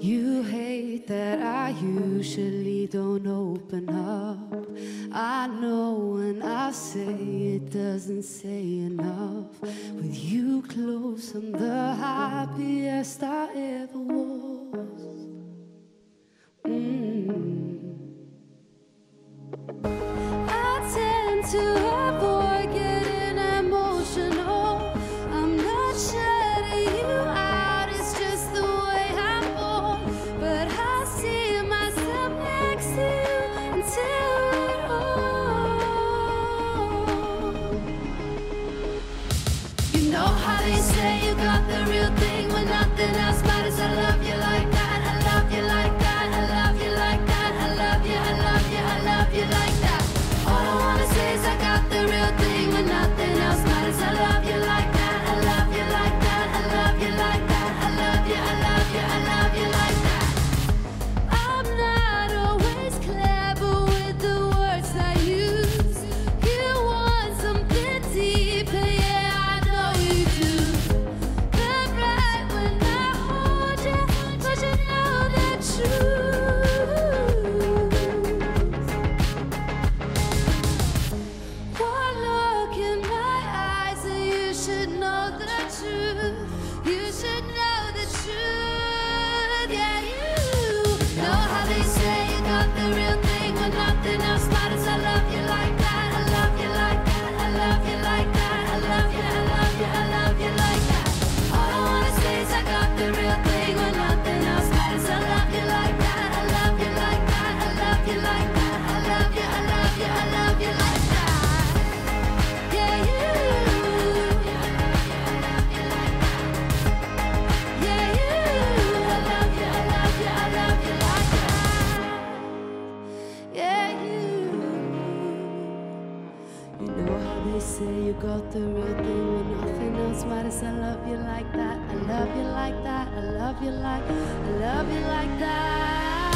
You hate that I usually don't open up. I know when I say it doesn't say enough. With you close, I'm the happiest I ever was. I tend to avoid getting emotional. I'm not shutting you out, it's just the way I'm born. But I see myself next to you until it all. You know how they say you got the real thing when nothing else matters. I love you like that, I love you like that, I love you like that, I love you, I love you, I love you like that. All I wanna say is I got the real thing when nothing else matters. I love you like that, I love you like that, I love you like that, I love you, I love you, I love you like that. I'm not always clever with the words I use. You want something deeper, yeah, I know you do. But right when I hold you, but you know the truth. One look in my eyes and you should know the truth. You should know the truth, yeah, you know how they say you got the real thing when nothing else matters. I love you like that, I love you like that, I love you like that, I love you, I love you, I love you like that. All I wanna say is I got the real thing when nothing else matters. I love you like that, I love you like that, I love you like that, I love you, I love you, I love you like that. Yeah, you. Yeah, you. I love you, I love you, I love you like that. Yeah, you. You know how they say you got the real thing when nothing else matters. I love you like that, I love you like that, I love you like, I love you like that.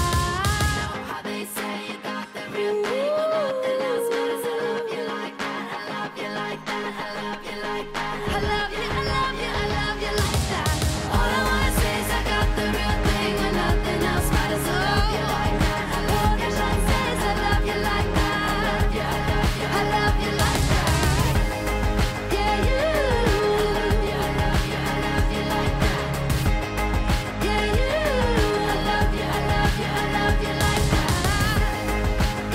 You know how they say you got the real thing when nothing else matters. I love you like that, I love you like that, I love you like that, I love you, I love you, I love you like that. All I wanna say is I got the real thing when nothing else matters. I love you like that, I love you like that, I love you like that, I love you, I love you, I love you like that. Yeah, you. I love you, I love you like that. Yeah, you. I love you, I love you, I love you like that.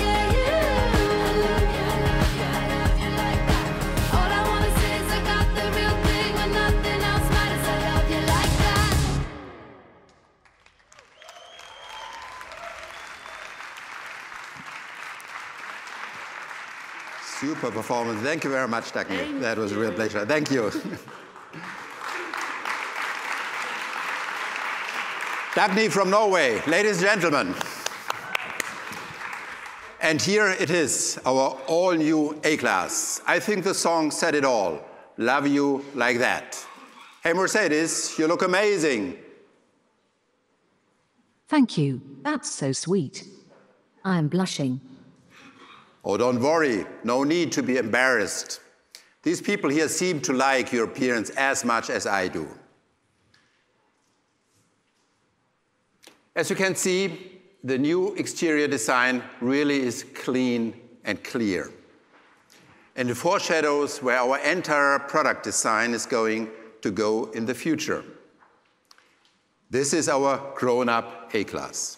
Yeah, you. I love you, I love you, I love you like that. All I wanna say is I got the real thing when nothing else matters. I love you like that. Super performance. Thank you very much, Dagny. That was a real pleasure. Thank you. Dagny from Norway, ladies and gentlemen. And here it is, our all-new A-class. I think the song said it all. Love you like that. Hey, Mercedes, you look amazing. Thank you. That's so sweet. I am blushing. Oh, don't worry. No need to be embarrassed. These people here seem to like your appearance as much as I do. As you can see, the new exterior design really is clean and clear. And it foreshadows where our entire product design is going to go in the future. This is our grown-up A-class.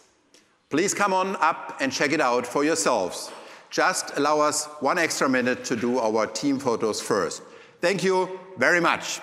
Please come on up and check it out for yourselves. Just allow us one extra minute to do our team photos first. Thank you very much.